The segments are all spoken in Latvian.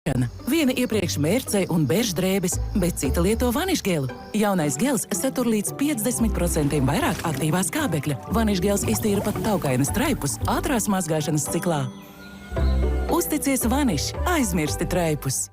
Viena iepriekš mērcei un berždrēbes, bet cita lieto vanišgelu. Jaunais gels satur līdz 50% vairāk aktīvā skābekļa. Vanišgels iztīra pat taukainas traipus ātrās mazgāšanas ciklā. Uzticies Vaniš, aizmirsti traipus.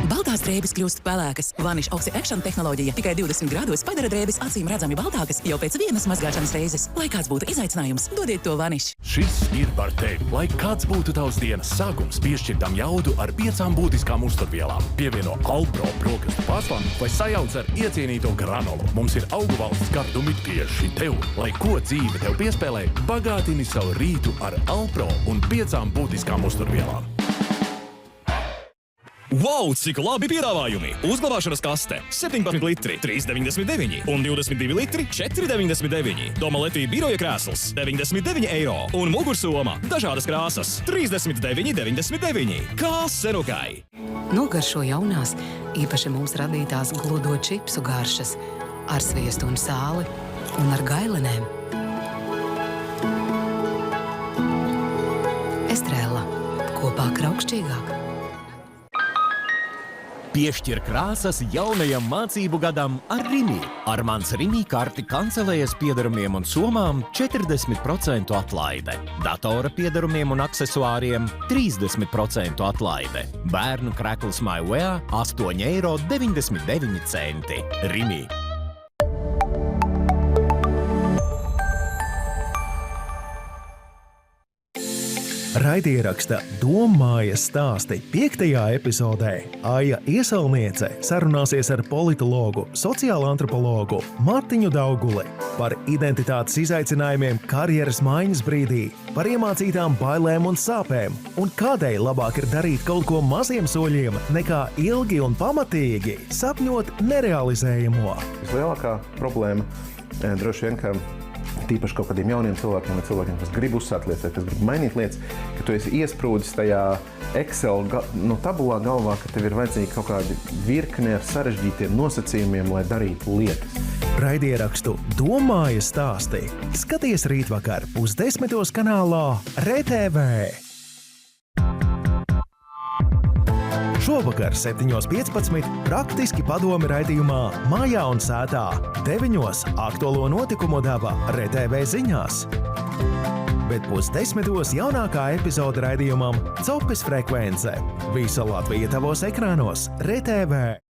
Baltās drēbes kļūst pelēkas. Vaniš Oxy Action tehnoloģija tikai 20 grādos padara drēbes acīm redzami baltākas jau pēc vienas mazgāšanas reizes. Lai kāds būtu izaicinājums, dodiet to Vaniš. Šis ir par tevi. Lai kāds būtu tavs dienas sākums, piešķirtam jaudu ar 5 būtiskām uzturvielām. Pievieno Alpro brokastu pārslām vai sajauc ar iecienīto granolu. Mums ir augu valsts gardumi tieši tev. Lai ko dzīve tev piespēlē, bagātini savu rītu ar Alpro un 5 būtiskām uzturvielām. Wow, cik labi piedāvājumi! Uzglabāšanas kaste 17 litri 3,99 un 22 litri 4,99. Domaleti biroja krēsls 99 eiro un mugursoma dažādas krāsas 39,99. Kā senukai! Nogaršo jaunās, īpaši mums radītās gludo čipsu garšas ar sviestu un sāli un ar gailenēm. Estrēla. Kopā kraukšķīgāk. Piešķir krāsas jaunajam mācību gadam ar Rimi. Ar mans Rimi karti kancelējas piedarumiem un somām 40% atlaide. Datora piedarumiem un aksesuāriem 30% atlaide. Bērnu krekls MyWea 8,99 eiro. Rimi. Raidieraksta Dommājas stāsti 5. epizodē Aija Iesalniece sarunāsies ar politologu, sociālo antropologu Martiņu Dauguli par identitātes izaicinājumiem karjeras maiņas brīdī, par iemācītām bailēm un sāpēm un kādēļ labāk ir darīt kaut ko maziem soļiem nekā ilgi un pamatīgi sapņot nerealizējamo. Vislielākā problēma droši vien, ka tīpaši kaut kādiem jauniem cilvēkiem vai cilvēkiem, kas grib uzsākt lietas, kas grib mainīt lietas, ka tu esi iesprūdis tajā Excel tabulā galvā, ka tev ir vajadzīgi kaut kādi virkne ar sarežģītiem nosacījumiem, lai darītu lietas. Raidierakstu Dommājas stāsti skaties rītvakar 10:30 kanālā RTV. Šovakar 7:15 praktiski padomi raidījumā Mājā un sētā. 9:00 aktuālo notikumu deva RTV ziņās. Bet 9:30 jaunākā epizode raidījumam Copes frekvence. Visa Latvija tavos ekrānos RTV.